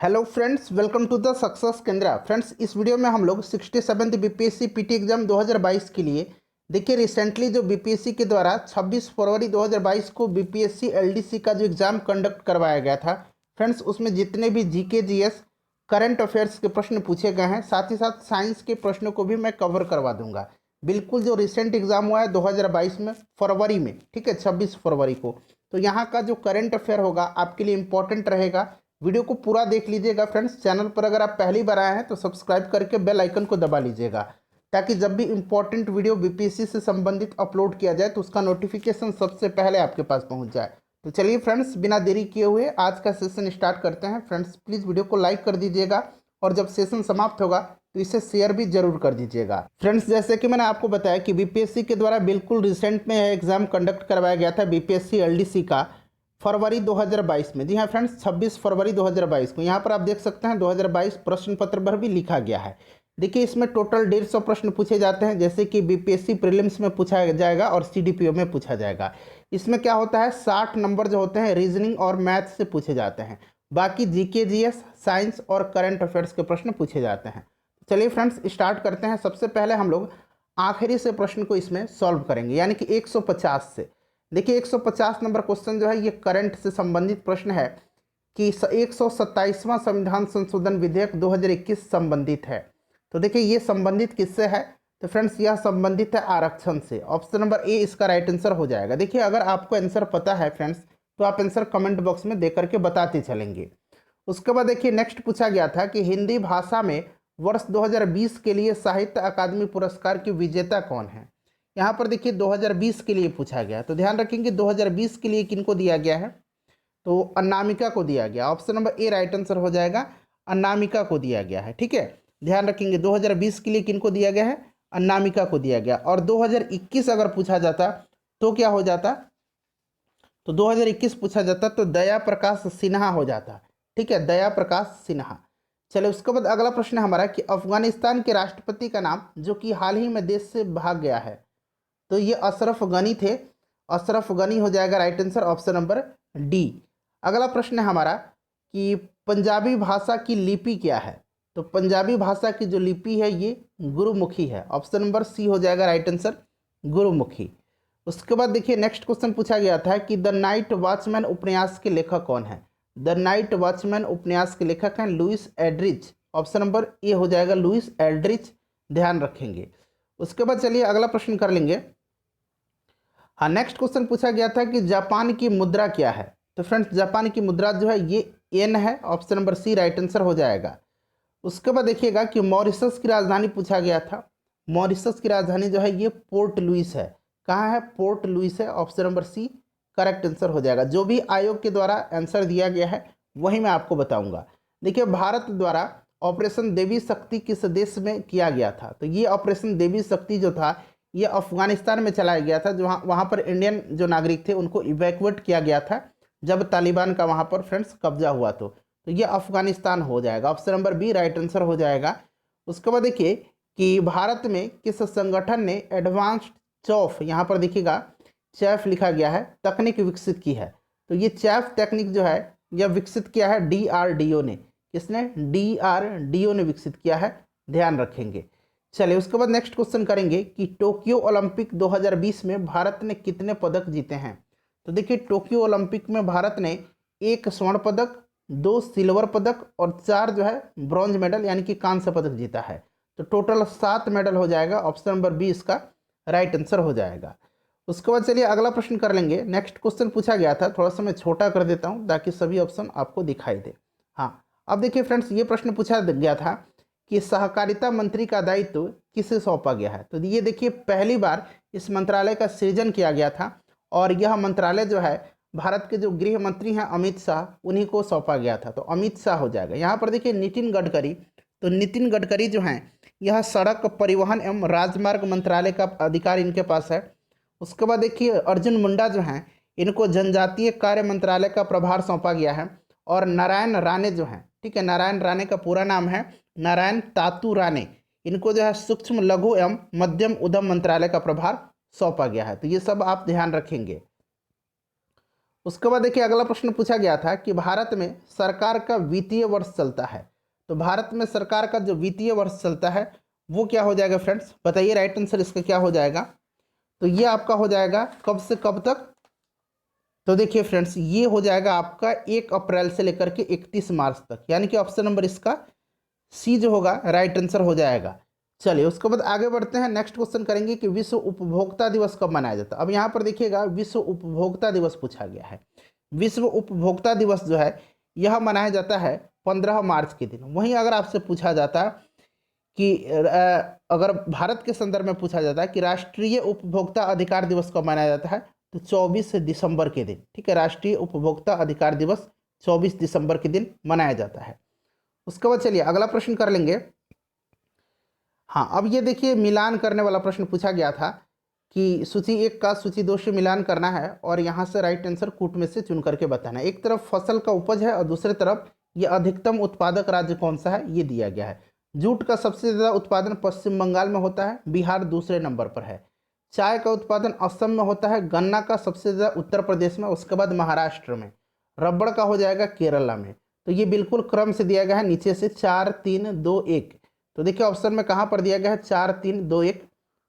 Hello friends, welcome to the success केंद्र। Friends, इस video में हम लोग 67th बीपीएससी पीटी एग्जाम 2022 के लिए देखिए रिसेंटली जो बीपीएससी के द्वारा 26 फरवरी 2022 को बीपीएससी एलडीसी का जो एग्ज़ाम कंडक्ट करवाया गया था। फ्रेंड्स, उसमें जितने भी जीके जीएस करंट अफेयर्स के प्रश्न पूछे गए हैं, साथ ही साथ साइंस के प्रश्नों को भी मैं कवर करवा दूंगा। बिल्कुल जो रिसेंट एग्ज़ाम हुआ है 2022 में फरवरी में, ठीक है, 26 फरवरी को, तो यहाँ का जो करंट अफेयर होगा आपके लिए इंपॉर्टेंट रहेगा। वीडियो को पूरा देख लीजिएगा। फ्रेंड्स, चैनल पर अगर आप पहली बार आए हैं तो सब्सक्राइब करके बेल आइकन को दबा लीजिएगा, ताकि जब भी इंपॉर्टेंट वीडियो बीपीएससी से संबंधित अपलोड किया जाए तो उसका नोटिफिकेशन सबसे पहले आपके पास पहुंच जाए। तो चलिए फ्रेंड्स, बिना देरी किए हुए आज का सेशन स्टार्ट करते हैं। फ्रेंड्स, प्लीज़ वीडियो को लाइक कर दीजिएगा और जब सेशन समाप्त होगा तो इसे शेयर भी जरूर कर दीजिएगा। फ्रेंड्स, जैसे कि मैंने आपको बताया कि बीपीएससी के द्वारा बिल्कुल रिसेंट में यह एग्जाम कंडक्ट करवाया गया था बीपीएससी एलडीसी का फरवरी 2022 में। जी हाँ फ्रेंड्स, 26 फरवरी 2022 को यहाँ पर आप देख सकते हैं 2022 प्रश्न पत्र पर भी लिखा गया है। देखिए, इसमें टोटल 150 प्रश्न पूछे जाते हैं, जैसे कि बीपीएससी प्रीलिम्स में पूछा जाएगा और सीडीपीओ में पूछा जाएगा। इसमें क्या होता है, 60 नंबर जो होते हैं रीजनिंग और मैथ से पूछे जाते हैं। बाकी जीके जीएस, साइंस और करंट अफेयर्स के प्रश्न पूछे जाते हैं। चलिए फ्रेंड्स, स्टार्ट करते हैं। सबसे पहले हम लोग आखिरी से प्रश्न को इसमें सॉल्व करेंगे, यानी कि 150 से। देखिए, 150 नंबर क्वेश्चन जो है ये करंट से संबंधित प्रश्न है कि 127वां संविधान संशोधन विधेयक 2021 संबंधित है। तो देखिए, ये संबंधित किससे है? तो फ्रेंड्स, यह संबंधित है आरक्षण से। ऑप्शन नंबर ए इसका राइट आंसर हो जाएगा। देखिए, अगर आपको आंसर पता है फ्रेंड्स, तो आप आंसर कमेंट बॉक्स में दे करके बताते चलेंगे। उसके बाद देखिए, नेक्स्ट पूछा गया था कि हिंदी भाषा में वर्ष 2020 के लिए साहित्य अकादमी पुरस्कार की विजेता कौन है? यहाँ पर देखिए 2020 के लिए पूछा गया, तो ध्यान रखेंगे 2020 के लिए किनको दिया गया है? तो अनामिका को दिया गया। ऑप्शन नंबर ए राइट आंसर हो जाएगा, अनामिका को दिया गया है। ठीक है, ध्यान रखेंगे 2020 के लिए किनको दिया गया है? अनामिका को दिया गया। और 2021 अगर पूछा जाता तो क्या हो जाता? तो 2021 पूछा जाता तो दया प्रकाश सिन्हा हो जाता। ठीक है, दया प्रकाश सिन्हा। चले, उसके बाद अगला प्रश्न है हमारा कि अफगानिस्तान के राष्ट्रपति का नाम जो कि हाल ही में देश से भाग गया है, तो ये अशरफ गनी थे। अशरफ गनी हो जाएगा right answer, option number D. अगला प्रश्न है हमारा कि पंजाबी भाषा की लिपि क्या है? तो पंजाबी भाषा की जो लिपि है ये गुरुमुखी है। ऑप्शन नंबर सी हो जाएगा राइट आंसर, गुरुमुखी। उसके बाद देखिए, नेक्स्ट क्वेश्चन पूछा गया था कि द नाइट वॉचमैन उपन्यास के लेखक कौन है? द नाइट वॉचमैन उपन्यास के लेखक हैं Louis Eldrich. Option number A हो जाएगा लुइस एल्ड्रिच, ध्यान रखेंगे। उसके बाद चलिए अगला प्रश्न कर लेंगे। हाँ, नेक्स्ट क्वेश्चन पूछा गया था कि जापान की मुद्रा क्या है? तो फ्रेंड्स, जापान की मुद्रा जो है ये येन है। Option number C right answer हो जाएगा। उसके बाद देखिएगा कि मॉरिशस की राजधानी पूछा गया था। मॉरिशस की राजधानी जो है ये पोर्ट लुइस है। कहाँ है? पोर्ट लुइस है। Option number C correct answer हो जाएगा। जो भी आयोग के द्वारा आंसर दिया गया है वही मैं आपको बताऊंगा। देखिए, भारत द्वारा ऑपरेशन देवी शक्ति किस देश में किया गया था? तो ये ऑपरेशन देवी शक्ति जो था ये अफगानिस्तान में चलाया गया था। जो वहाँ पर इंडियन जो नागरिक थे उनको इवैक्यूएट किया गया था जब तालिबान का वहाँ पर फ्रेंड्स कब्जा हुआ। तो ये अफगानिस्तान हो जाएगा। Option number B right answer हो जाएगा। उसके बाद देखिए कि भारत में किस संगठन ने एडवांस्ड चौफ, यहाँ पर देखिएगा चैफ लिखा गया है, तकनीक विकसित की है? तो ये चैफ तकनीक जो है यह विकसित किया है डीआरडीओ ने। किसने? डीआरडीओ ने विकसित किया है, ध्यान रखेंगे। चलिए, उसके बाद नेक्स्ट क्वेश्चन करेंगे कि टोक्यो ओलंपिक 2020 में भारत ने कितने पदक जीते हैं? तो देखिए, टोक्यो ओलंपिक में भारत ने 1 स्वर्ण पदक, 2 सिल्वर पदक और 4 जो है ब्रॉन्ज मेडल यानी कि कांस्य पदक जीता है। तो टोटल 7 मेडल हो जाएगा। ऑप्शन नंबर बी इसका राइट आंसर हो जाएगा। उसके बाद चलिए अगला प्रश्न कर लेंगे। नेक्स्ट क्वेश्चन पूछा गया था, थोड़ा सा मैं छोटा कर देता हूँ ताकि सभी ऑप्शन आपको दिखाई दे। हाँ, अब देखिए फ्रेंड्स, ये प्रश्न पूछा गया था कि सहकारिता मंत्री का दायित्व किसे सौंपा गया है? तो ये देखिए, पहली बार इस मंत्रालय का सृजन किया गया था और यह मंत्रालय जो है भारत के जो गृह मंत्री हैं अमित शाह, उन्हीं को सौंपा गया था। तो अमित शाह हो जाएगा। यहाँ पर देखिए नितिन गडकरी, तो नितिन गडकरी जो हैं यह सड़क परिवहन एवं राजमार्ग मंत्रालय का अधिकार इनके पास है। उसके बाद देखिए अर्जुन मुंडा जो हैं इनको जनजातीय कार्य मंत्रालय का प्रभार सौंपा गया है। और नारायण राणे जो हैं, ठीक है, नारायण राणे का पूरा नाम है नारायण तातू राणे, इनको जो है सूक्ष्म लघु एवं मध्यम उद्यम मंत्रालय का प्रभार सौंपा गया है। तो ये सब आप ध्यान रखेंगे। उसके बाद देखिए अगला प्रश्न पूछा गया था कि भारत में सरकार का वित्तीय वर्ष चलता है। तो भारत में सरकार का जो वित्तीय वर्ष चलता है वो क्या हो जाएगा फ्रेंड्स, बताइए राइट आंसर इसका क्या हो जाएगा। तो ये आपका हो जाएगा कब से कब तक, तो देखिए फ्रेंड्स ये हो जाएगा आपका 1 अप्रैल से लेकर के 31 मार्च तक, यानी कि ऑप्शन नंबर इसका सी जो होगा राइट आंसर हो जाएगा। चलिए उसके बाद आगे बढ़ते हैं, नेक्स्ट क्वेश्चन करेंगे कि विश्व उपभोक्ता दिवस कब मनाया जाता है। अब यहाँ पर देखिएगा विश्व उपभोक्ता दिवस पूछा गया है। विश्व उपभोक्ता दिवस जो है यह मनाया जाता है 15 मार्च के दिन। वहीं अगर आपसे पूछा जाता कि अगर भारत के संदर्भ में पूछा जाता है कि राष्ट्रीय उपभोक्ता अधिकार दिवस कब मनाया जाता है, तो 24 दिसंबर के दिन, ठीक है, राष्ट्रीय उपभोक्ता अधिकार दिवस 24 दिसंबर के दिन मनाया जाता है। उसके बाद चलिए अगला प्रश्न कर लेंगे। हाँ, अब ये देखिए मिलान करने वाला प्रश्न पूछा गया था कि सूची 1 का सूची 2 से मिलान करना है और यहाँ से राइट आंसर कूट में से चुन करके बताना है। एक तरफ फसल का उपज है और दूसरी तरफ ये अधिकतम उत्पादक राज्य कौन सा है ये दिया गया है। जूट का सबसे ज़्यादा उत्पादन पश्चिम बंगाल में होता है, बिहार दूसरे नंबर पर है। चाय का उत्पादन असम में होता है, गन्ना का सबसे ज़्यादा उत्तर प्रदेश में, उसके बाद महाराष्ट्र में। रबड़ का हो जाएगा केरला में। तो ये बिल्कुल क्रम से दिया गया है नीचे से 4 3 2 1। तो देखिए ऑप्शन में कहाँ पर दिया गया है 4 3 2 1,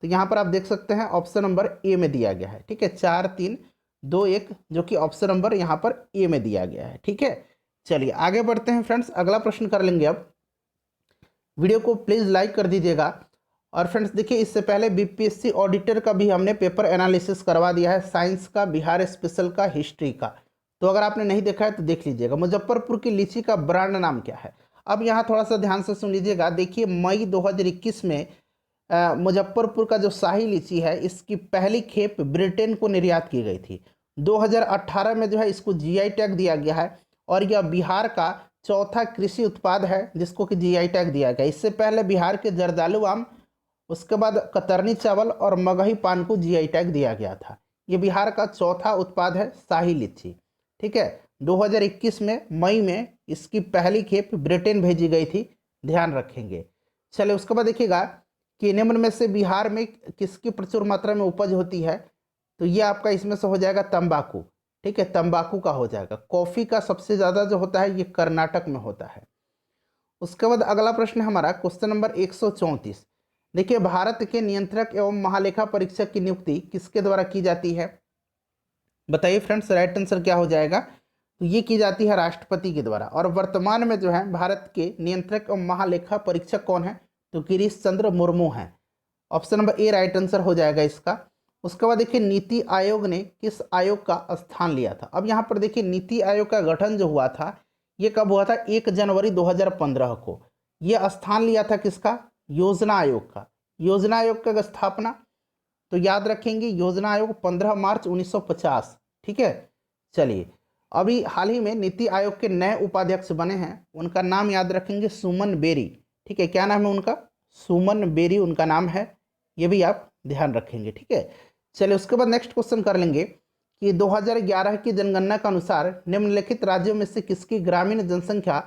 तो यहाँ पर आप देख सकते हैं ऑप्शन नंबर ए में दिया गया है। ठीक है, 4 3 2 1 जो कि ऑप्शन नंबर यहाँ पर ए में दिया गया है। ठीक है, चलिए आगे बढ़ते हैं फ्रेंड्स, अगला प्रश्न कर लेंगे। अब वीडियो को प्लीज़ लाइक कर दीजिएगा। और फ्रेंड्स देखिए इससे पहले बीपीएससी ऑडिटर का भी हमने पेपर एनालिसिस करवा दिया है, साइंस का, बिहार स्पेशल का, हिस्ट्री का। तो अगर आपने नहीं देखा है तो देख लीजिएगा। मुजफ्फरपुर की लीची का ब्रांड नाम क्या है। अब यहाँ थोड़ा सा ध्यान से सुन लीजिएगा। देखिए मई 2021 में मुजफ्फरपुर का जो शाही लीची है इसकी पहली खेप ब्रिटेन को निर्यात की गई थी। 2018 में जो है इसको जीआई टैग दिया गया है और यह बिहार का चौथा कृषि उत्पाद है जिसको कि जीआई टैग दिया गया। इससे पहले बिहार के जर्दालू आम, उसके बाद कतरनी चावल और मगही पान को जीआई टैग दिया गया था। ये बिहार का चौथा उत्पाद है शाही लीची। ठीक है, 2021 में मई में इसकी पहली खेप ब्रिटेन भेजी गई थी, ध्यान रखेंगे। चलिए उसके बाद देखिएगा कि निम्न में से बिहार में किसकी प्रचुर मात्रा में उपज होती है। तो ये आपका इसमें से हो जाएगा तंबाकू। ठीक है, तंबाकू का हो जाएगा। कॉफ़ी का सबसे ज़्यादा जो होता है ये कर्नाटक में होता है। उसके बाद अगला प्रश्न हमारा क्वेश्चन नंबर 134। देखिए भारत के नियंत्रक एवं महालेखा परीक्षक की नियुक्ति किसके द्वारा की जाती है, बताइए फ्रेंड्स राइट आंसर क्या हो जाएगा। तो ये की जाती है राष्ट्रपति के द्वारा। और वर्तमान में जो है भारत के नियंत्रक एवं महालेखा परीक्षक कौन है, तो गिरीश चंद्र मुर्मू हैं। ऑप्शन नंबर ए राइट आंसर हो जाएगा इसका। उसके बाद देखिए नीति आयोग ने किस आयोग का स्थान लिया था। अब यहाँ पर देखिए नीति आयोग का गठन जो हुआ था ये कब हुआ था, 1 जनवरी 2015 को। यह स्थान लिया था किसका, योजना आयोग का। योजना आयोग का स्थापना तो याद रखेंगे योजना आयोग 15 मार्च 1950। ठीक है, चलिए अभी हाल ही में नीति आयोग के नए उपाध्यक्ष बने हैं, उनका नाम याद रखेंगे सुमन बेरी। ठीक है, क्या नाम है उनका, सुमन बेरी उनका नाम है, ये भी आप ध्यान रखेंगे। ठीक है, चलिए उसके बाद नेक्स्ट क्वेश्चन कर लेंगे कि 2011 की जनगणना के अनुसार निम्नलिखित राज्यों में से किसकी ग्रामीण जनसंख्या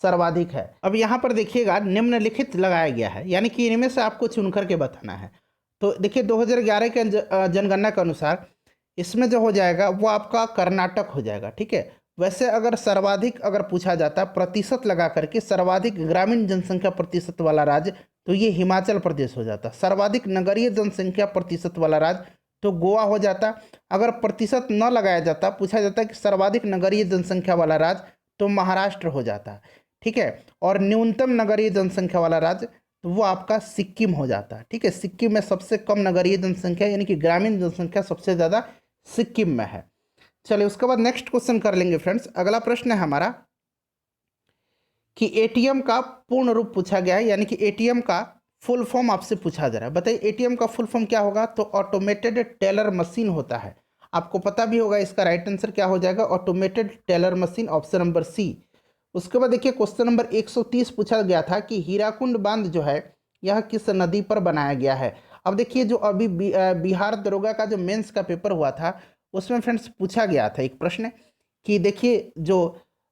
सर्वाधिक है। अब यहाँ पर देखिएगा निम्नलिखित लगाया गया है, यानी कि इनमें से आपको चुन करके बताना है। तो देखिए 2011 के जनगणना के अनुसार इसमें जो हो जाएगा वो आपका कर्नाटक हो जाएगा। ठीक है, वैसे अगर सर्वाधिक अगर पूछा जाता प्रतिशत लगा करके सर्वाधिक ग्रामीण जनसंख्या प्रतिशत वाला राज्य तो ये हिमाचल प्रदेश हो जाता। सर्वाधिक नगरीय जनसंख्या प्रतिशत वाला राज्य तो गोवा हो जाता। अगर प्रतिशत न लगाया जाता, पूछा जाता कि सर्वाधिक नगरीय जनसंख्या वाला राज्य तो महाराष्ट्र हो जाता। ठीक है, और न्यूनतम नगरीय जनसंख्या वाला राज्य तो वो आपका सिक्किम हो जाता है। ठीक है, सिक्किम में सबसे कम नगरीय जनसंख्या यानी कि ग्रामीण जनसंख्या सबसे ज़्यादा सिक्किम में है। चलिए उसके बाद नेक्स्ट क्वेश्चन कर लेंगे फ्रेंड्स। अगला प्रश्न है हमारा कि एटीएम का पूर्ण रूप पूछा गया है, यानी कि एटीएम का फुल फॉर्म आपसे पूछा जा रहा है। बताइए एटीएम का फुल फॉर्म क्या होगा, तो ऑटोमेटेड टेलर मशीन होता है। आपको पता भी होगा इसका राइट आंसर क्या हो जाएगा, automated teller machine, option number C. उसके बाद देखिए क्वेश्चन नंबर 130 पूछा गया था कि हीराकुंड बांध जो है यह किस नदी पर बनाया गया है। अब देखिए जो अभी बिहार दरोगा का जो मेंस का पेपर हुआ था उसमें फ्रेंड्स पूछा गया था एक प्रश्न कि देखिए जो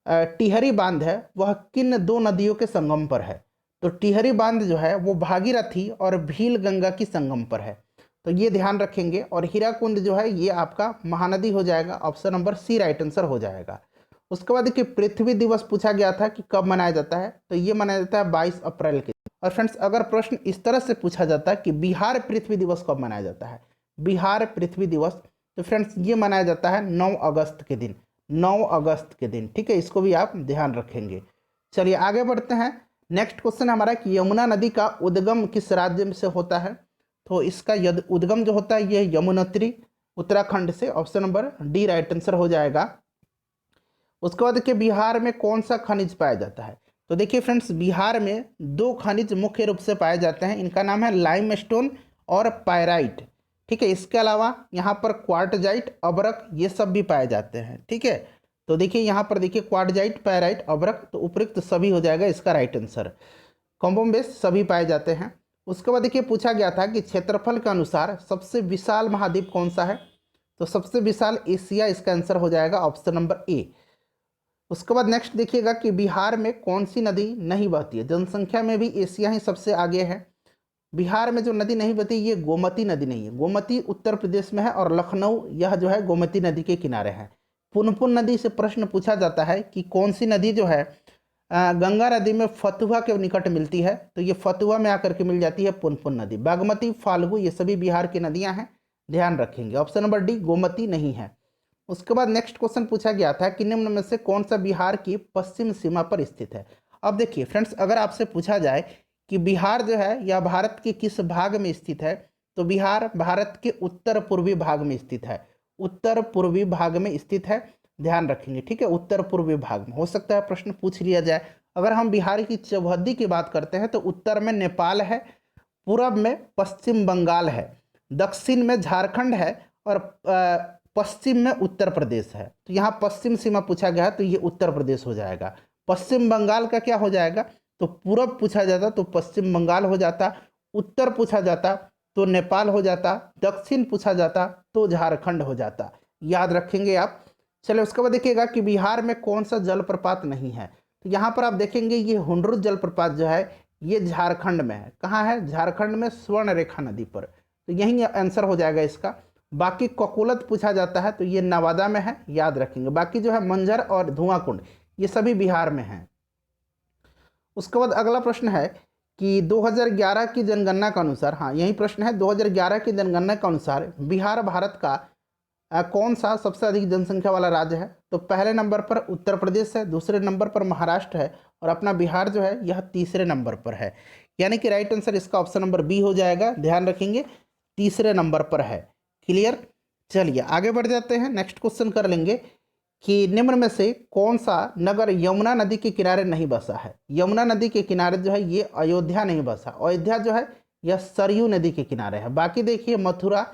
टिहरी बांध है वह किन 2 नदियों के संगम पर है। तो टिहरी बांध जो है वो भागीरथी और भील गंगा की संगम पर है। तो ये ध्यान रखेंगे। और हीराकुंड जो है ये आपका महानदी हो जाएगा, option number C right answer हो जाएगा। उसके बाद देखिए पृथ्वी दिवस पूछा गया था कि कब मनाया जाता है, तो ये मनाया जाता है 22 अप्रैल के। और फ्रेंड्स अगर प्रश्न इस तरह से पूछा जाता है कि बिहार पृथ्वी दिवस कब मनाया जाता है, बिहार पृथ्वी दिवस, तो फ्रेंड्स ये मनाया जाता है 9 अगस्त के दिन, 9 अगस्त के दिन। ठीक है, इसको भी आप ध्यान रखेंगे। चलिए आगे बढ़ते हैं। नेक्स्ट क्वेश्चन हमारा कि यमुना नदी का उद्गम किस राज्य से होता है, तो इसका उद्गम जो होता है ये यमुनोत्री उत्तराखंड से, option number D right answer हो जाएगा। उसके बाद देखिए बिहार में कौन सा खनिज पाया जाता है, तो देखिए फ्रेंड्स बिहार में 2 खनिज मुख्य रूप से पाए जाते हैं, इनका नाम है लाइमस्टोन और पायराइट। ठीक है, इसके अलावा यहाँ पर क्वार्टजाइट, अबरक ये सब भी पाए जाते हैं। ठीक है, तो देखिए यहाँ पर देखिए क्वार्टजाइट, पायराइट, अबरक, तो उपयुक्त सभी हो जाएगा इसका राइट आंसर। कॉम्बोम बेस सभी पाए जाते हैं। उसके बाद देखिए पूछा गया था कि क्षेत्रफल के अनुसार सबसे विशाल महाद्वीप कौन सा है, तो सबसे विशाल एशिया इसका आंसर हो जाएगा, ऑप्शन नंबर ए। उसके बाद नेक्स्ट देखिएगा कि बिहार में कौन सी नदी नहीं बहती है, जनसंख्या में भी एशिया ही सबसे आगे है। बिहार में जो नदी नहीं बहती ये गोमती नदी नहीं है, गोमती उत्तर प्रदेश में है और लखनऊ यह जो है गोमती नदी के किनारे है। पुनपुन नदी से प्रश्न पूछा जाता है कि कौन सी नदी जो है गंगा नदी में फतुहा के निकट मिलती है, तो ये फतुहा में आकर के मिल जाती है पुनपुन नदी। बागमती, फाल्गु ये सभी बिहार की नदियां हैं, ध्यान रखेंगे। ऑप्शन नंबर डी गोमती नहीं है। उसके बाद नेक्स्ट क्वेश्चन पूछा गया था कि निम्न में से कौन सा बिहार की पश्चिम सीमा पर स्थित है। अब देखिए फ्रेंड्स अगर आपसे पूछा जाए कि बिहार जो है यह भारत के किस भाग में स्थित है, तो बिहार भारत के उत्तर पूर्वी भाग में स्थित है, उत्तर पूर्वी भाग में स्थित है, ध्यान रखेंगे। ठीक है, उत्तर पूर्वी भाग में हो सकता है प्रश्न पूछ लिया जाए। अगर हम बिहार की चौहद्दी की बात करते हैं तो उत्तर में नेपाल है, पूरब में पश्चिम बंगाल है, दक्षिण में झारखंड है और पश्चिम में उत्तर प्रदेश है। तो यहाँ पश्चिम सीमा पूछा गया है तो ये उत्तर प्रदेश हो जाएगा। पश्चिम बंगाल का क्या हो जाएगा, तो पूरब पूछा जाता तो पश्चिम बंगाल हो जाता, उत्तर पूछा जाता तो नेपाल हो जाता, दक्षिण पूछा जाता तो झारखंड हो जाता, याद रखेंगे आप। चलिए उसके बाद देखिएगा कि बिहार में कौन सा जलप्रपात नहीं है, तो यहाँ पर आप देखेंगे ये हुंडरू जलप्रपात जो है ये झारखंड में है। कहाँ है, झारखंड में स्वर्ण रेखा नदी पर, तो यही आंसर हो जाएगा इसका। बाकी ककुलत पूछा जाता है तो ये नवादा में है, याद रखेंगे। बाकी जो है मंझर और धुआं कुंड ये सभी बिहार में हैं। उसके बाद अगला प्रश्न है कि 2011 की जनगणना के अनुसार, हाँ यही प्रश्न है, 2011 की जनगणना के अनुसार बिहार भारत का कौन सा सबसे अधिक जनसंख्या वाला राज्य है, तो पहले नंबर पर उत्तर प्रदेश है, दूसरे नंबर पर महाराष्ट्र है और अपना बिहार जो है यह तीसरे नंबर पर है। यानी कि राइट आंसर इसका ऑप्शन नंबर बी हो जाएगा, ध्यान रखेंगे तीसरे नंबर पर है। क्लियर, चलिए आगे बढ़ जाते हैं। नेक्स्ट क्वेश्चन कर लेंगे कि निम्न में से कौन सा नगर यमुना नदी के किनारे नहीं बसा है। यमुना नदी के किनारे जो है ये अयोध्या नहीं बसा, अयोध्या जो है यह सरयू नदी के किनारे है। बाकी देखिए मथुरा,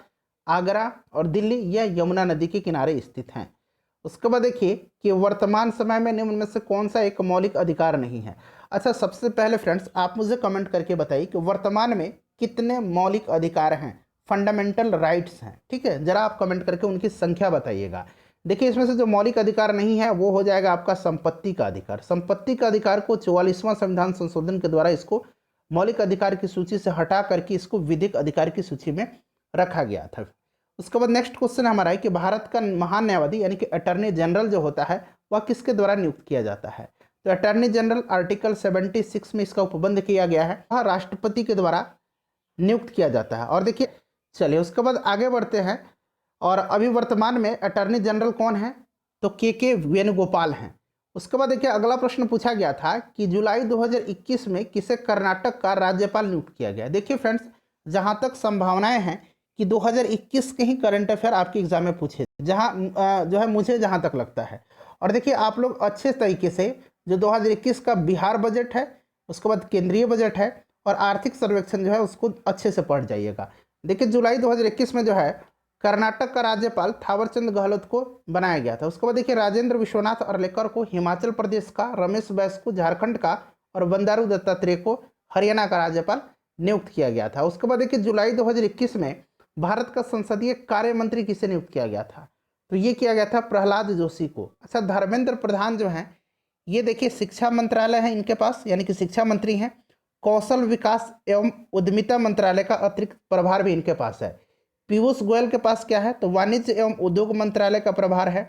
आगरा और दिल्ली यह यमुना नदी के किनारे स्थित हैं। उसके बाद देखिए कि वर्तमान समय में निम्न में से कौन सा एक मौलिक अधिकार नहीं है। अच्छा सबसे पहले फ्रेंड्स आप मुझे कमेंट करके बताइए कि वर्तमान में कितने मौलिक अधिकार हैं, फंडामेंटल राइट्स हैं। ठीक है, जरा आप कमेंट करके उनकी संख्या बताइएगा। देखिए इसमें से जो मौलिक अधिकार नहीं है वो हो जाएगा आपका संपत्ति का अधिकार। संपत्ति का अधिकार को 44वां संविधान संशोधन के द्वारा इसको मौलिक अधिकार की सूची से हटा करके इसको विधिक अधिकार की सूची में रखा गया था। उसके बाद नेक्स्ट क्वेश्चन हमारा है कि भारत का महान न्यायवादी यानी कि अटर्नी जनरल जो होता है वह किसके द्वारा नियुक्त किया जाता है, तो अटर्नी जनरल आर्टिकल 76 में इसका उपबंध किया गया है, वह राष्ट्रपति के द्वारा नियुक्त किया जाता है। और देखिए चलिए उसके बाद आगे बढ़ते हैं। और अभी वर्तमान में अटर्नी जनरल कौन है, तो के वेणुगोपाल हैं। उसके बाद देखिए अगला प्रश्न पूछा गया था कि जुलाई 2021 में किसे कर्नाटक का राज्यपाल नियुक्त किया गया। देखिए फ्रेंड्स जहाँ तक संभावनाएं हैं कि 2021 के ही करंट अफेयर आपके एग्जाम में पूछे, जहाँ जो है मुझे जहाँ तक लगता है। और देखिए आप लोग अच्छे तरीके से जो 2021 का बिहार बजट है, उसके बाद केंद्रीय बजट है और आर्थिक सर्वेक्षण जो है उसको अच्छे से पढ़ जाइएगा। देखिए जुलाई 2021 में जो है कर्नाटक का राज्यपाल थावरचंद गहलोत को बनाया गया था। उसके बाद देखिए राजेंद्र विश्वनाथ अर्लेकर को हिमाचल प्रदेश का, रमेश बैस को झारखंड का और बंडारू दत्तात्रेय को हरियाणा का राज्यपाल नियुक्त किया गया था। उसके बाद देखिए जुलाई 2021 में भारत का संसदीय कार्य मंत्री किसे नियुक्त किया गया था, तो ये किया गया था प्रहलाद जोशी को। अच्छा धर्मेंद्र प्रधान जो हैं ये देखिए शिक्षा मंत्रालय है इनके पास, यानी कि शिक्षा मंत्री हैं। कौशल विकास एवं उद्यमिता मंत्रालय का अतिरिक्त प्रभार भी इनके पास है। पीयूष गोयल के पास क्या है, तो वाणिज्य एवं उद्योग मंत्रालय का प्रभार है,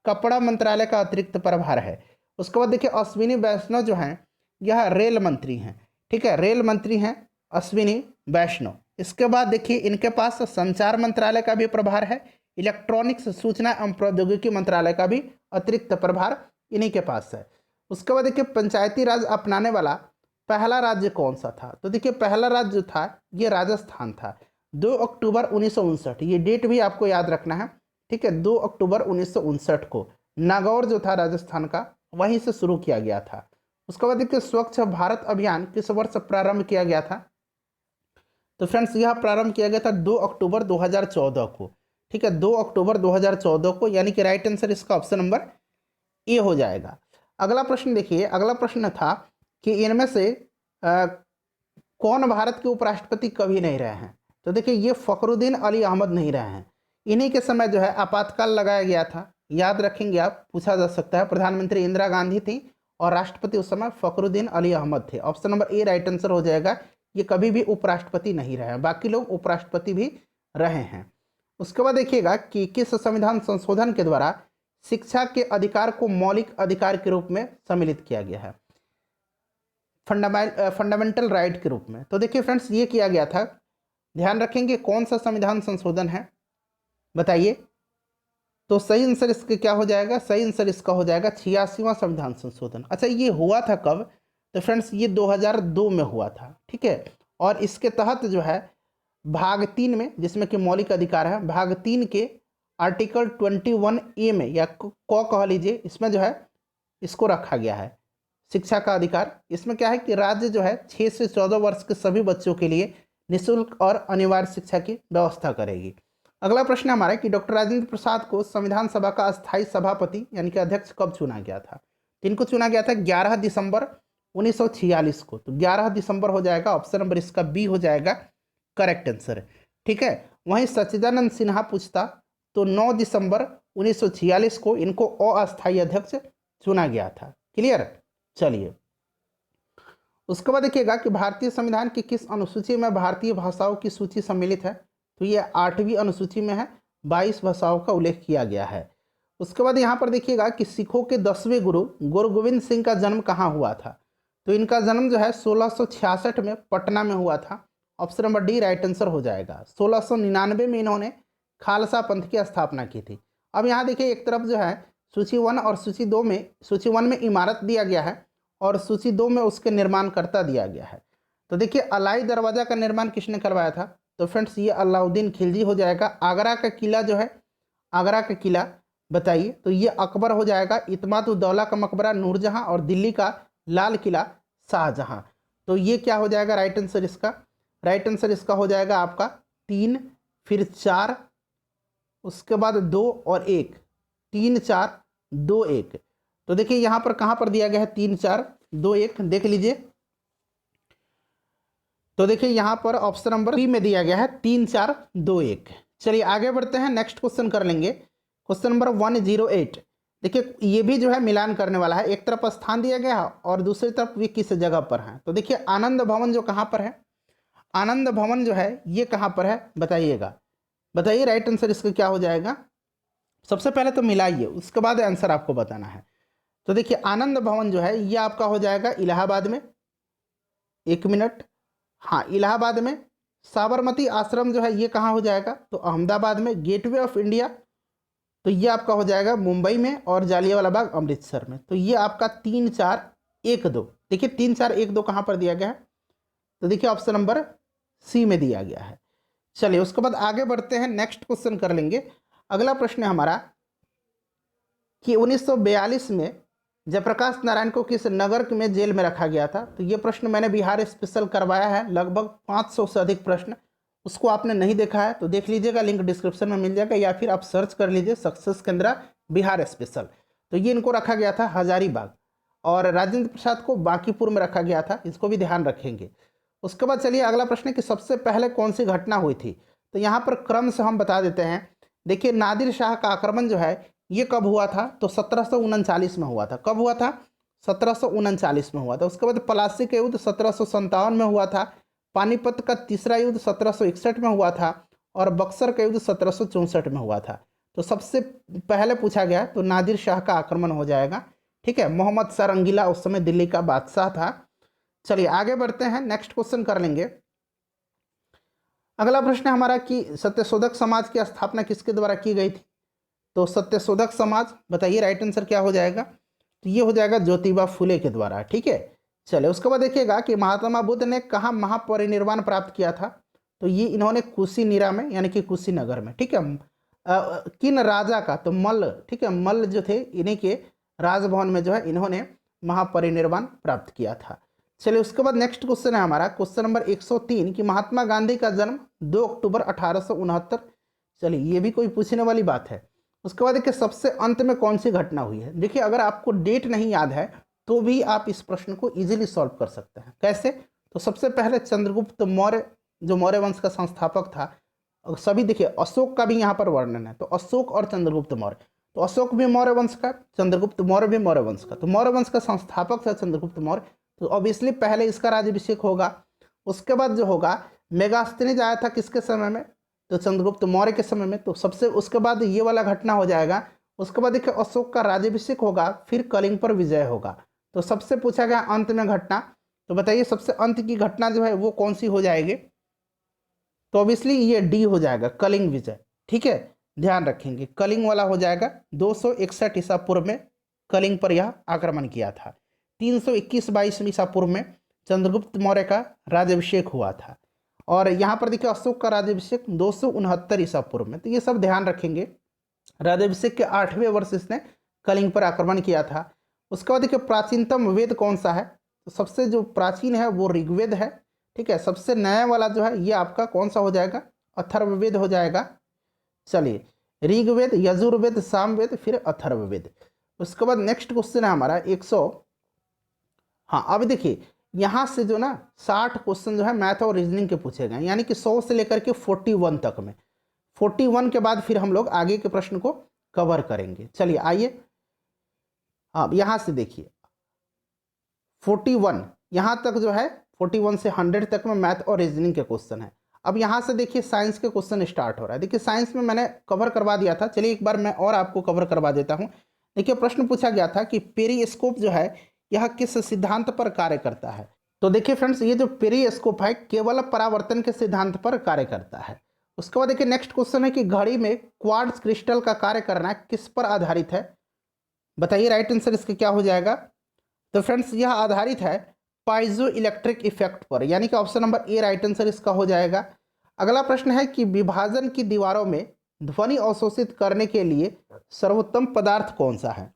कपड़ा मंत्रालय का अतिरिक्त प्रभार है। उसके बाद देखिए अश्विनी वैष्णव जो हैं यह रेल मंत्री हैं, ठीक है, रेल मंत्री हैं अश्विनी वैष्णव। इसके बाद देखिए इनके पास संचार मंत्रालय का भी प्रभार है, इलेक्ट्रॉनिक्स सूचना एवं प्रौद्योगिकी मंत्रालय का भी अतिरिक्त प्रभार इन्हीं के पास है। उसके बाद देखिए पंचायती राज अपनाने वाला पहला राज्य कौन सा था, तो देखिए पहला राज्य जो था ये राजस्थान था, 2 अक्टूबर 1959, ये डेट भी आपको याद रखना है, ठीक है। 2 अक्टूबर 1959 को नागौर जो था राजस्थान का वहीं से शुरू किया गया था। उसके बाद देखिए स्वच्छ भारत अभियान किस वर्ष प्रारंभ किया गया था, तो फ्रेंड्स यह प्रारंभ किया गया था 2 अक्टूबर 2014 को, ठीक है, 2 अक्टूबर 2014 को, यानी कि राइट आंसर इसका ऑप्शन नंबर ए हो जाएगा। अगला प्रश्न देखिए, अगला प्रश्न था कि इनमें से कौन भारत के उपराष्ट्रपति कभी नहीं रहे हैं, तो देखिए ये फखरुद्दीन अली अहमद नहीं रहे हैं। इन्हीं के समय जो है आपातकाल लगाया गया था, याद रखेंगे आप, पूछा जा सकता है। प्रधानमंत्री इंदिरा गांधी थी और राष्ट्रपति उस समय फखरुद्दीन अली अहमद थे। ऑप्शन नंबर ए राइट आंसर हो जाएगा। ये कभी भी उपराष्ट्रपति नहीं रहे हैं, बाकी लोग उपराष्ट्रपति भी रहे हैं। उसके बाद देखिएगा कि किस संविधान संशोधन के द्वारा शिक्षा के अधिकार को मौलिक अधिकार के रूप में सम्मिलित किया गया है, फंडामेंटल राइट के रूप में। तो देखिए फ्रेंड्स ये किया गया था, ध्यान रखेंगे कौन सा संविधान संशोधन है, बताइए। तो सही आंसर इसका क्या हो जाएगा, सही आंसर इसका हो जाएगा 86वां संविधान संशोधन। अच्छा ये हुआ था कब, तो फ्रेंड्स ये 2002 में हुआ था, ठीक है। और इसके तहत जो है भाग 3 में, जिसमें कि मौलिक अधिकार है, भाग 3 के आर्टिकल 21A में या क कह लीजिए, इसमें जो है इसको रखा गया है शिक्षा का अधिकार। इसमें क्या है कि राज्य जो है 6 से 14 वर्ष के सभी बच्चों के लिए निःशुल्क और अनिवार्य शिक्षा की व्यवस्था करेगी। अगला प्रश्न हमारा है कि डॉक्टर राजेंद्र प्रसाद को संविधान सभा का अस्थायी सभापति यानी कि अध्यक्ष कब चुना गया था, तो इनको चुना गया था 11 दिसंबर 1946 को। तो 11 दिसंबर हो जाएगा, ऑप्शन नंबर इसका बी हो जाएगा करेक्ट आंसर, ठीक है। वहीं सच्चिदानंद सिन्हा पूछता तो 9 दिसंबर 1946 को इनको अस्थायी अध्यक्ष चुना गया था। क्लियर, चलिए। उसके बाद देखिएगा कि भारतीय संविधान की किस अनुसूची में भारतीय भाषाओं की सूची सम्मिलित है, तो ये 8वीं अनुसूची में है, 22 भाषाओं का उल्लेख किया गया है। उसके बाद यहाँ पर देखिएगा कि सिखों के 10वें गुरु गुरु गोविंद सिंह का जन्म कहाँ हुआ था, तो इनका जन्म जो है 1666 में पटना में हुआ था। Option number D right answer हो जाएगा। 1699 में इन्होंने खालसा पंथ की स्थापना की थी। अब यहाँ देखिए एक तरफ जो है सूची 1 और सूची 2 में, सूची 1 में इमारत दिया गया है और सूची 2 में उसके निर्माणकर्ता दिया गया है। तो देखिए अलाई दरवाज़ा का निर्माण किसने करवाया था, तो फ्रेंड्स ये अलाउद्दीन खिलजी हो जाएगा। आगरा का किला जो है, आगरा का किला बताइए, तो ये अकबर हो जाएगा। इत्माद-उद-दौला का मकबरा नूरजहां और दिल्ली का लाल किला शाहजहां। तो ये क्या हो जाएगा राइट आंसर इसका, राइट आंसर इसका हो जाएगा आपका 3, फिर 4, उसके बाद 2 और 1, 3 4 2 1। तो देखिए यहाँ पर कहाँ पर दिया गया है 3 4 2 1, देख लीजिए। तो देखिए यहाँ पर ऑप्शन नंबर बी में दिया गया है 3 4 2 1। चलिए आगे बढ़ते हैं, नेक्स्ट क्वेश्चन कर लेंगे। Question number 108। देखिए ये भी जो है मिलान करने वाला है, एक तरफ स्थान दिया गया है और दूसरी तरफ भी किस जगह पर है। तो देखिए आनंद भवन जो कहाँ पर है, आनंद भवन जो है ये कहाँ पर है बताइएगा, बताइए राइट आंसर इसका क्या हो जाएगा। सबसे पहले तो मिलाइए, उसके बाद आंसर आपको बताना है। तो देखिए आनंद भवन जो है ये आपका हो जाएगा इलाहाबाद में, 1 मिनट, हाँ इलाहाबाद में। साबरमती आश्रम जो है ये कहाँ हो जाएगा, तो अहमदाबाद में। गेटवे ऑफ इंडिया तो ये आपका हो जाएगा मुंबई में, और जालियांवाला बाग अमृतसर में। तो ये आपका 3 4 1 2, देखिए 3 4 1 2 कहाँ पर दिया गया है, तो देखिए ऑप्शन नंबर सी में दिया गया है। चलिए उसके बाद आगे बढ़ते हैं, नेक्स्ट क्वेश्चन कर लेंगे। अगला प्रश्न है हमारा कि 1942 में जयप्रकाश नारायण को किस नगर में जेल में रखा गया था। तो ये प्रश्न मैंने बिहार स्पेशल करवाया है, लगभग 500 से अधिक प्रश्न। उसको आपने नहीं देखा है तो देख लीजिएगा, लिंक डिस्क्रिप्शन में मिल जाएगा, या फिर आप सर्च कर लीजिए सक्सेस केंद्र बिहार स्पेशल। तो ये इनको रखा गया था हजारीबाग, और राजेंद्र प्रसाद को बांकीपुर में रखा गया था, इसको भी ध्यान रखेंगे। उसके बाद चलिए अगला प्रश्न कि सबसे पहले कौन सी घटना हुई थी। तो यहाँ पर क्रम से हम बता देते हैं। देखिए नादिर शाह का आक्रमण जो है ये कब हुआ था, तो 1739 में हुआ था। कब हुआ था, 1739 में हुआ था। उसके बाद पलासी का युद्ध 1757 में हुआ था। पानीपत का तीसरा युद्ध 1761 में हुआ था, और बक्सर का युद्ध 1764 में हुआ था। तो सबसे पहले पूछा गया तो नादिर शाह का आक्रमण हो जाएगा। ठीक है, मोहम्मद सर रंगीला उस समय दिल्ली का बादशाह था। चलिए आगे बढ़ते हैं, नेक्स्ट क्वेश्चन कर लेंगे। अगला प्रश्न है हमारा कि सत्यशोधक समाज की स्थापना किसके द्वारा की गई थी? तो सत्यशोधक समाज, बताइए राइट आंसर क्या हो जाएगा? तो ये हो जाएगा ज्योतिबा फुले के द्वारा। ठीक है, चलिए उसके बाद देखिएगा कि महात्मा बुद्ध ने कहाँ महापरिनिर्वाण प्राप्त किया था? तो ये इन्होंने कुशीनीरा में यानी कि कुशीनगर में। ठीक है, किन राजा का? तो मल्ल। ठीक है, मल्ल जो थे इन्हीं के राजभवन में जो है इन्होंने महापरिनिर्वाण प्राप्त किया था। चलिए उसके बाद नेक्स्ट क्वेश्चन है हमारा क्वेश्चन नंबर 103 कि महात्मा गांधी का जन्म 2 अक्टूबर 1869। चलिए ये भी कोई पूछने वाली बात है। उसके बाद देखिए सबसे अंत में कौन सी घटना हुई है? देखिए अगर आपको डेट नहीं याद है तो भी आप इस प्रश्न को इजीली सॉल्व कर सकते हैं। कैसे? तो सबसे पहले चंद्रगुप्त मौर्य जो मौर्य वंश का संस्थापक था, सभी देखिए अशोक का भी यहाँ पर वर्णन है, तो अशोक और चंद्रगुप्त मौर्य, तो अशोक भी मौर्य वंश का, चंद्रगुप्त मौर्य भी मौर्य वंश का, तो मौर्य वंश का संस्थापक था चंद्रगुप्त मौर्य, तो ऑब्वियसली पहले इसका राज्याभिषेक होगा। उसके बाद जो होगा मेगास्थनीज आया था किसके समय में? तो चंद्रगुप्त मौर्य के समय में। तो सबसे उसके बाद ये वाला घटना हो जाएगा। उसके बाद देखिए अशोक का राज्याभिषेक होगा, फिर कलिंग पर विजय होगा। तो सबसे पूछा गया अंत में घटना, तो बताइए सबसे अंत की घटना जो है वो कौन सी हो जाएगी? तो ऑब्वियसली ये डी हो जाएगा, कलिंग विजय। ठीक है, ध्यान रखेंगे कलिंग वाला हो जाएगा। 261 ईसा पूर्व में कलिंग पर यह आक्रमण किया था। 321 ईसा पूर्व में चंद्रगुप्त मौर्य का राज्याभिषेक हुआ था। और यहाँ पर देखिए अशोक का राज्याभिषेक 269 ईसा पूर्व में। तो ये सब ध्यान रखेंगे। राज्याभिषेक के 8वें वर्ष इसने कलिंग पर आक्रमण किया था। उसके बाद देखिए प्राचीनतम वेद कौन सा है? तो सबसे जो प्राचीन है वो ऋग्वेद है। ठीक है, सबसे नया वाला जो है ये आपका कौन सा हो जाएगा? अथर्ववेद हो जाएगा। चलिए ऋग्वेद, यजुर्वेद, सामवेद, फिर अथर्ववेद। उसके बाद नेक्स्ट क्वेश्चन है हमारा 100। हाँ अब देखिए यहाँ से जो ना 60 क्वेश्चन जो है मैथ और रीजनिंग के पूछे गए, यानी कि 100 से लेकर के 41 तक में। 41 के बाद फिर हम लोग आगे के प्रश्न को कवर करेंगे। चलिए आइए अब यहाँ से देखिए 41 यहाँ तक जो है 41 से 100 तक में मैथ और रीजनिंग के क्वेश्चन है। अब यहाँ से देखिए साइंस के क्वेश्चन स्टार्ट हो रहा है। देखिए साइंस में मैंने कवर करवा दिया था, चलिए एक बार मैं और आपको कवर करवा देता हूँ। देखिए प्रश्न पूछा गया था कि पेरिस्कोप जो है यह किस सिद्धांत पर कार्य करता है? तो देखिए फ्रेंड्स ये जो पेरिस्कोप है केवल परावर्तन के सिद्धांत पर कार्य करता है। उसके बाद देखिए नेक्स्ट क्वेश्चन है कि घड़ी में क्वार्ट्ज क्रिस्टल का कार्य करना किस पर आधारित है? बताइए राइट आंसर इसका क्या हो जाएगा? तो फ्रेंड्स यह आधारित है पाइजो इलेक्ट्रिक इफेक्ट पर, यानी कि ऑप्शन नंबर ए राइट आंसर इसका हो जाएगा। अगला प्रश्न है कि विभाजन की दीवारों में ध्वनि अवशोषित करने के लिए सर्वोत्तम पदार्थ कौन सा है?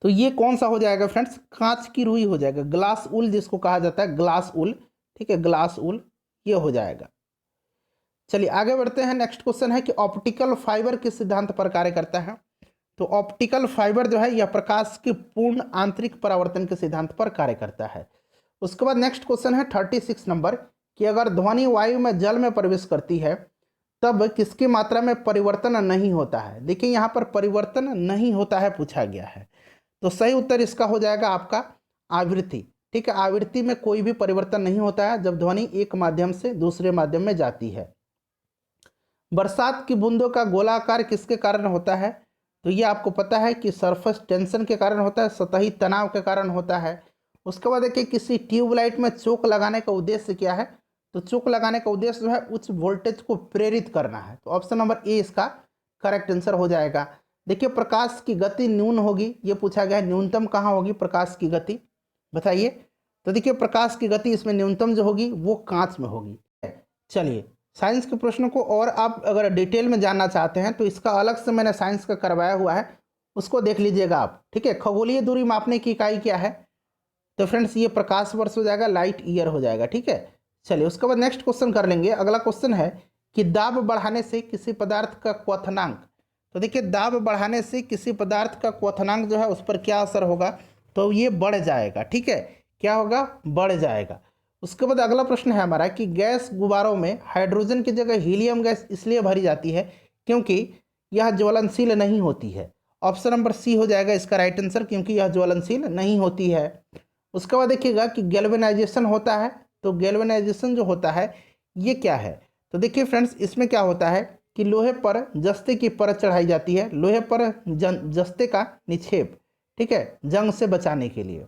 तो ये कौन सा हो जाएगा फ्रेंड्स? कांच की रुई हो जाएगा, ग्लास उल जिसको कहा जाता है, ग्लास उल। ठीक है, ग्लास उल ये हो जाएगा। चलिए आगे बढ़ते हैं। नेक्स्ट क्वेश्चन है कि ऑप्टिकल फाइबर किस सिद्धांत पर कार्य करता है? तो ऑप्टिकल फाइबर जो है यह प्रकाश के पूर्ण आंतरिक परावर्तन के सिद्धांत पर कार्य करता है। उसके बाद नेक्स्ट क्वेश्चन है 36 नंबर कि अगर ध्वनि वायु में जल में प्रवेश करती है तब किसकी मात्रा में परिवर्तन नहीं होता है? देखिए यहाँ पर परिवर्तन नहीं होता है पूछा गया है, तो सही उत्तर इसका हो जाएगा आपका आवृत्ति। ठीक है, आवृत्ति में कोई भी परिवर्तन नहीं होता है जब ध्वनि एक माध्यम से दूसरे माध्यम में जाती है। बरसात की बूंदों का गोलाकार किसके कारण होता है? तो ये आपको पता है कि सरफेस टेंशन के कारण होता है, सतही तनाव के कारण होता है। उसके बाद देखिए किसी ट्यूबलाइट में चोक लगाने का उद्देश्य क्या है? तो चोक लगाने का उद्देश्य जो है उच्च वोल्टेज को प्रेरित करना है। तो ऑप्शन नंबर ए इसका करेक्ट आंसर हो जाएगा। देखिए प्रकाश की गति न्यून होगी, ये पूछा गया है, न्यूनतम कहाँ होगी प्रकाश की गति? बताइए। तो देखिए प्रकाश की गति इसमें न्यूनतम जो होगी वो कांच में होगी। चलिए साइंस के प्रश्नों को और आप अगर डिटेल में जानना चाहते हैं तो इसका अलग से मैंने साइंस का करवाया हुआ है, उसको देख लीजिएगा आप। ठीक है, खगोलीय दूरी मापने की इकाई क्या है? तो फ्रेंड्स ये प्रकाश वर्ष हो जाएगा, लाइट ईयर हो जाएगा। ठीक है, चलिए उसके बाद नेक्स्ट क्वेश्चन कर लेंगे। अगला क्वेश्चन है कि दाब बढ़ाने से किसी पदार्थ का क्वथनांक, तो देखिए दाब बढ़ाने से किसी पदार्थ का क्वथनांक जो है उस पर क्या असर होगा? तो ये बढ़ जाएगा। ठीक है, क्या होगा? बढ़ जाएगा। उसके बाद अगला प्रश्न है हमारा कि गैस गुब्बारों में हाइड्रोजन की जगह हीलियम गैस इसलिए भरी जाती है क्योंकि यह ज्वलनशील नहीं होती है। ऑप्शन नंबर सी हो जाएगा इसका राइट आंसर, क्योंकि यह ज्वलनशील नहीं होती है। उसके बाद देखिएगा कि गैल्वेनाइजेशन होता है, तो गैल्वेनाइजेशन जो होता है ये क्या है? तो देखिए फ्रेंड्स, इसमें क्या होता है कि लोहे पर जस्ते की परत चढ़ाई जाती है, लोहे पर जस्ते का निक्षेप, ठीक है, जंग से बचाने के लिए।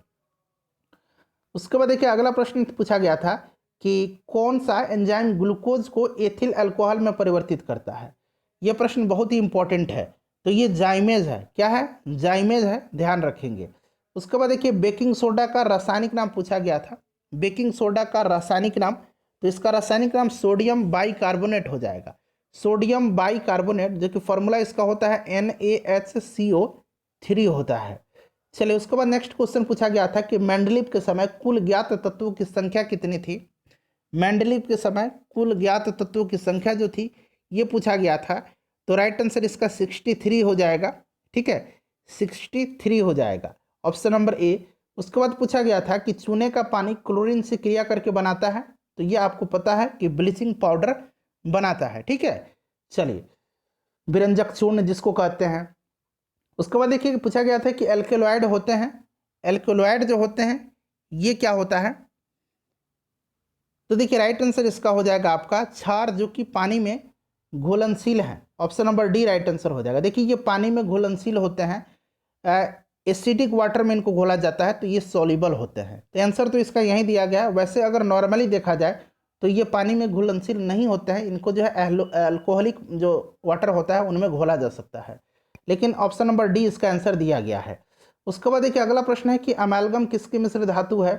उसके बाद देखिए अगला प्रश्न पूछा गया था कि कौन सा एंजाइम ग्लूकोज को एथिल अल्कोहल में परिवर्तित करता है। यह प्रश्न बहुत ही इंपॉर्टेंट है। तो ये जाइमेज है। क्या है? जाइमेज है, ध्यान रखेंगे। उसके बाद देखिए बेकिंग सोडा का रासायनिक नाम पूछा गया था। बेकिंग सोडा का रासायनिक नाम, तो इसका रासायनिक नाम सोडियम बाइकार्बोनेट हो जाएगा। सोडियम बाइकार्बोनेट, जो कि फॉर्मूला इसका होता है NaHCO3 होता है। चलिए उसके बाद नेक्स्ट क्वेश्चन पूछा गया था कि मेंडलीव के समय कुल ज्ञात तत्वों की संख्या कितनी थी। मेंडलीव के समय कुल ज्ञात तत्वों की संख्या जो थी ये पूछा गया था। तो राइट आंसर इसका 63 हो जाएगा। ठीक है, 63 हो जाएगा, ऑप्शन नंबर ए। उसके बाद पूछा गया था कि चूने का पानी क्लोरीन से क्रिया करके बनाता है। तो ये आपको पता है कि ब्लीचिंग पाउडर बनाता है। ठीक है, चलिए विरंजक चूर्ण जिसको कहते हैं। उसके बाद देखिए पूछा गया था कि एल्केलॉइड होते हैं, एल्केलॉइड जो होते हैं ये क्या होता है। तो देखिए राइट आंसर इसका हो जाएगा आपका क्षार, जो कि पानी में घुलनशील है। Option number D right answer हो जाएगा। देखिए ये पानी में घुलनशील होते हैं, एसिडिक वाटर में इनको घोला जाता है तो ये सॉल्युबल होते हैं। तो आंसर तो इसका यही दिया गया है। वैसे अगर नॉर्मली देखा जाए तो ये पानी में घुलनशील नहीं होते हैं, इनको जो है अल्कोहलिक जो वाटर होता है उनमें घोला जा सकता है। लेकिन ऑप्शन नंबर डी इसका आंसर दिया गया है। उसके बाद देखिए अगला प्रश्न है कि अमेलगम किसकी मिश्र धातु है।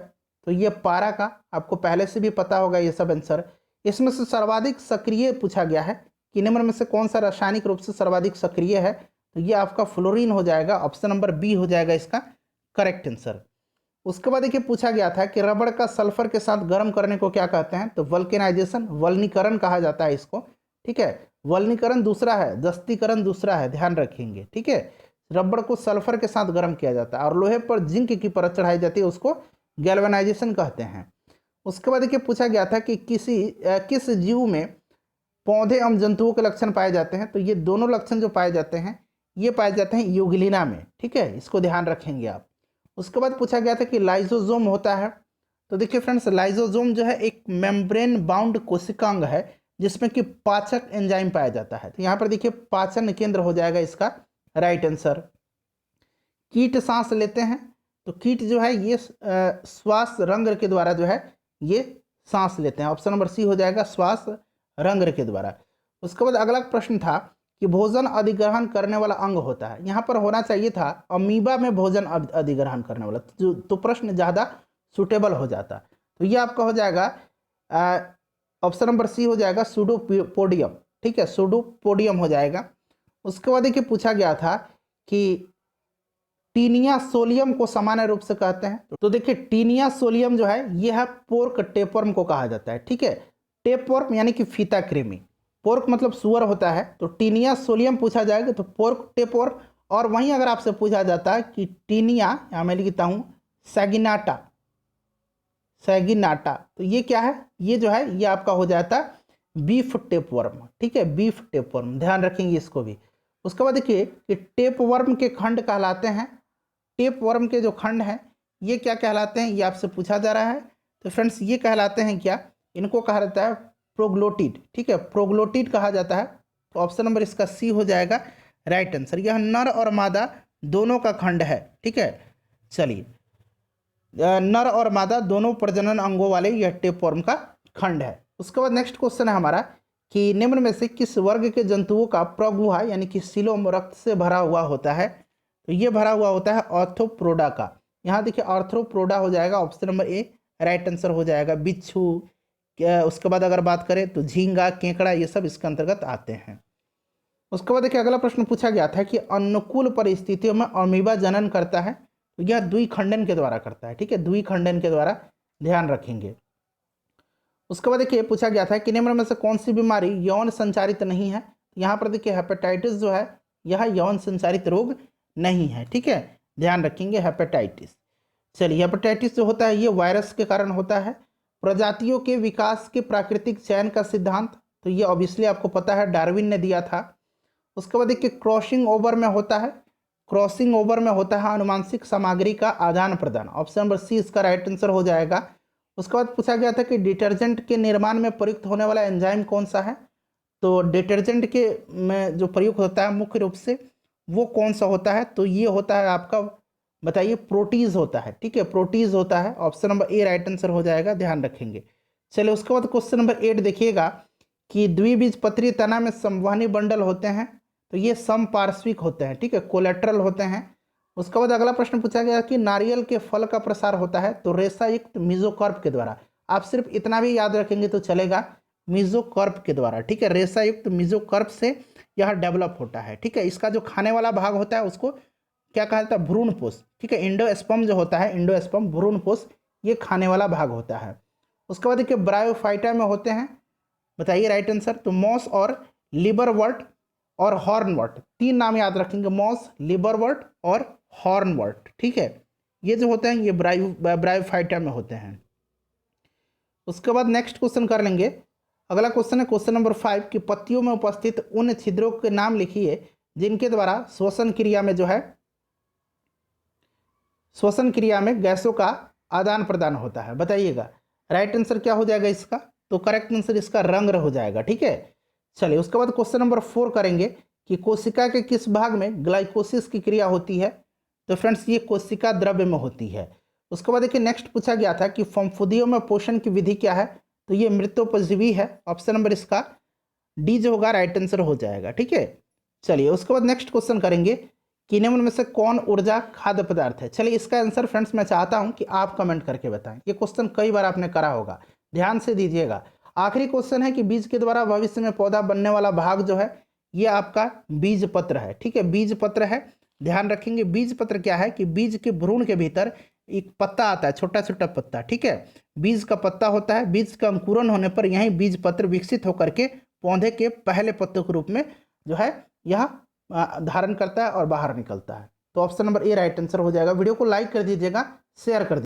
तो ये पारा का, आपको पहले से भी पता होगा ये सब आंसर। इसमें से सर्वाधिक सक्रिय पूछा गया है कि निम्न में से कौन सा रासायनिक रूप से सर्वाधिक सक्रिय है। तो ये आपका फ्लोरीन हो जाएगा, ऑप्शन नंबर बी हो जाएगा इसका करेक्ट आंसर। उसके बाद देखिए पूछा गया था कि रबड़ का सल्फर के साथ गर्म करने को क्या कहते हैं। तो वल्केनाइजेशन, वल्नीकरण कहा जाता है इसको। ठीक है, वल्नीकरण दूसरा है, जस्तीकरण दूसरा है, ध्यान रखेंगे। ठीक है, रबड़ को सल्फर के साथ गर्म किया जाता है और लोहे पर जिंक की परत चढ़ाई जाती है, उसको गैल्वेनाइजेशन कहते हैं। उसके बाद देखिए पूछा गया था कि किस जीव में पौधे एवं जंतुओं के लक्षण पाए जाते हैं। तो ये दोनों लक्षण जो पाए जाते हैं ये पाए जाते हैं यूग्लिना में। ठीक है, इसको ध्यान रखेंगे आप। उसके बाद पूछा गया था कि लाइसोसोम होता है। तो देखिए फ्रेंड्स, लाइसोसोम जो है एक मेम्ब्रेन बाउंड कोशिकांग है जिसमें कि पाचक एंजाइम पाया जाता है। तो यहाँ पर देखिए पाचन केंद्र हो जाएगा इसका राइट आंसर। कीट सांस लेते हैं, तो कीट जो है ये श्वास रंग के द्वारा जो है ये सांस लेते हैं। ऑप्शन नंबर सी हो जाएगा, श्वास रंग के द्वारा। उसके बाद अगला प्रश्न था कि भोजन अधिग्रहण करने वाला अंग होता है। यहाँ पर होना चाहिए था अमीबा में भोजन अधिग्रहण करने वाला, तो प्रश्न ज़्यादा सुटेबल हो जाता। तो ये आपका हो जाएगा ऑप्शन नंबर सी हो जाएगा, सूडोपोडियम। ठीक है, सूडोपोडियम हो जाएगा। उसके बाद देखिए पूछा गया था कि टीनिया सोलियम को सामान्य रूप से कहते हैं। तो देखिए टीनिया सोलियम जो है ये है पोर्क टेपवर्म को कहा जाता है। ठीक है, टेपवर्म यानी कि फीता कृमि, पोर्क मतलब सुअर होता है। तो टीनिया सोलियम पूछा जाएगा तो पोर्क टेपवर्म। और वहीं अगर आपसे पूछा जाता है कि टीनिया, यहाँ मैं लिखता हूँ सैगिनाटा, सैगिनाटा, तो ये क्या है, ये जो है ये आपका हो जाता है बीफ टेपवर्म। ठीक है, बीफ टेपवर्म, ध्यान रखेंगे इसको भी। उसके बाद देखिए कि टेपवर्म के खंड कहलाते हैं, टेपवर्म के जो खंड हैं ये क्या कहलाते हैं, ये आपसे पूछा जा रहा है। तो फ्रेंड्स ये कहलाते हैं क्या, इनको कहा जाता है प्रोग्लोटिड। ठीक है, प्रोग्लोटिड कहा जाता है। तो ऑप्शन नंबर इसका सी हो जाएगा राइट आंसर। यह नर और मादा दोनों का खंड है। ठीक है, चलिए नर और मादा दोनों प्रजनन अंगों वाले यह टेपवर्म का खंड है। उसके बाद नेक्स्ट क्वेश्चन है हमारा कि निम्न में से किस वर्ग के जंतुओं का प्रगुहा यानी कि सीलोम रक्त से भरा हुआ होता है। तो ये भरा हुआ होता है आर्थ्रोपोडा का। यहाँ देखिए आर्थ्रोपोडा हो जाएगा, ऑप्शन नंबर ए राइट आंसर हो जाएगा। बिच्छू, उसके बाद अगर बात करें तो झींगा, केकड़ा, ये सब इसके अंतर्गत आते हैं। उसके बाद देखिए अगला प्रश्न पूछा गया था कि अनुकूल परिस्थितियों में अमीबा जनन करता है। तो यह द्विखंडन के द्वारा करता है। ठीक है, द्विखंडन के द्वारा, ध्यान रखेंगे। उसके बाद देखिए पूछा गया था कि निम्न में से कौन सी बीमारी यौन संचारित नहीं है। यहाँ पर देखिए हेपेटाइटिस जो है यह यौन संचारित रोग नहीं है। ठीक है, ध्यान रखेंगे हेपेटाइटिस। चलिए हेपेटाइटिस जो होता है ये वायरस के कारण होता है। प्रजातियों के विकास के प्राकृतिक चयन का सिद्धांत, तो ये ऑब्वियसली आपको पता है डार्विन ने दिया था। उसके बाद देखिए क्रॉसिंग ओवर में होता है, क्रॉसिंग ओवर में होता है अनुवांशिक सामग्री का आदान प्रदान। ऑप्शन नंबर सी इसका राइट आंसर हो जाएगा। उसके बाद पूछा गया था कि डिटर्जेंट के निर्माण में प्रयुक्त होने वाला एंजाइम कौन सा है। तो डिटर्जेंट के में जो प्रयुक्त होता है मुख्य रूप से वो कौन सा होता है, तो ये होता है आपका, बताइए, प्रोटीज होता है। ठीक है, प्रोटीज होता है। ऑप्शन नंबर ए राइट आंसर हो जाएगा, ध्यान रखेंगे। चलिए उसके बाद क्वेश्चन नंबर 8 देखिएगा कि द्विबीजपत्री तना में संवहनी बंडल होते हैं, तो ये समपार्श्विक होते हैं। ठीक है, कोलेट्रल होते हैं। उसके बाद अगला प्रश्न पूछा गया कि नारियल के फल का प्रसार होता है तो रेशा युक्त मीजोकार्प के द्वारा। आप सिर्फ इतना भी याद रखेंगे तो चलेगा, मीजोकार्प के द्वारा। ठीक है, रेशा युक्त मीजोकार्प से यह डेवलप होता है। ठीक है, इसका जो खाने वाला भाग होता है उसको क्या कहा जाता है, भ्रूणपोष। ठीक है, इंडोस्पर्म जो होता है, इंडोस्पर्म भ्रूणपोष, ये खाने वाला भाग होता है। उसके बाद देखिए ब्रायोफाइटा में होते हैं, बताइए राइट आंसर। तो मॉस और लिबरवर्ट और हॉर्नवर्ट, तीन नाम याद रखेंगे, मॉस, लिबरवर्ट और हॉर्नवर्ट। ठीक है, ये जो होते हैं ये ब्रायोफाइटा में होते हैं। उसके बाद नेक्स्ट क्वेश्चन कर लेंगे। अगला क्वेश्चन है क्वेश्चन नंबर 5 कि पत्तियों में उपस्थित उन छिद्रों के नाम लिखिए जिनके द्वारा श्वसन क्रिया में जो है, श्वसन क्रिया में गैसों का आदान प्रदान होता है। बताइएगा राइट आंसर क्या हो जाएगा इसका, तो करेक्ट आंसर इसका रंध्र हो जाएगा। ठीक है, चलिए उसके बाद क्वेश्चन नंबर 4 करेंगे कि कोशिका के किस भाग में ग्लाइकोसिस की क्रिया होती है। तो फ्रेंड्स ये कोशिका द्रव्य में होती है। उसके बाद देखिए नेक्स्ट पूछा गया था कि फफूंदियों में पोषण की विधि क्या है, तो ये मृतोपजीवी है। ऑप्शन नंबर इसका डी जो होगा राइट आंसर हो जाएगा। ठीक है, चलिए उसके बाद नेक्स्ट क्वेश्चन करेंगे कि निम्न में से कौन ऊर्जा खाद्य पदार्थ है। चलिए इसका आंसर फ्रेंड्स मैं चाहता हूं कि आप कमेंट करके बताएं। ये क्वेश्चन कई बार आपने करा होगा, ध्यान से दीजिएगा। आखिरी क्वेश्चन है कि बीज के द्वारा भविष्य में पौधा बनने वाला भाग जो है ये आपका बीज पत्र है। ठीक है, बीज पत्र है, ध्यान रखेंगे। बीज पत्र क्या है कि बीज के भ्रूण के भीतर एक पत्ता आता है, छोटा छोटा पत्ता। ठीक है, बीज का पत्ता होता है, बीज का अंकुरन होने पर यही बीज पत्र विकसित होकर के पौधे के पहले पत्ते के रूप में जो है यह धारण करता है और बाहर निकलता है। तो ऑप्शन नंबर ए राइट आंसर हो जाएगा। वीडियो को लाइक कर दीजिएगा, शेयर कर दीजिएगा।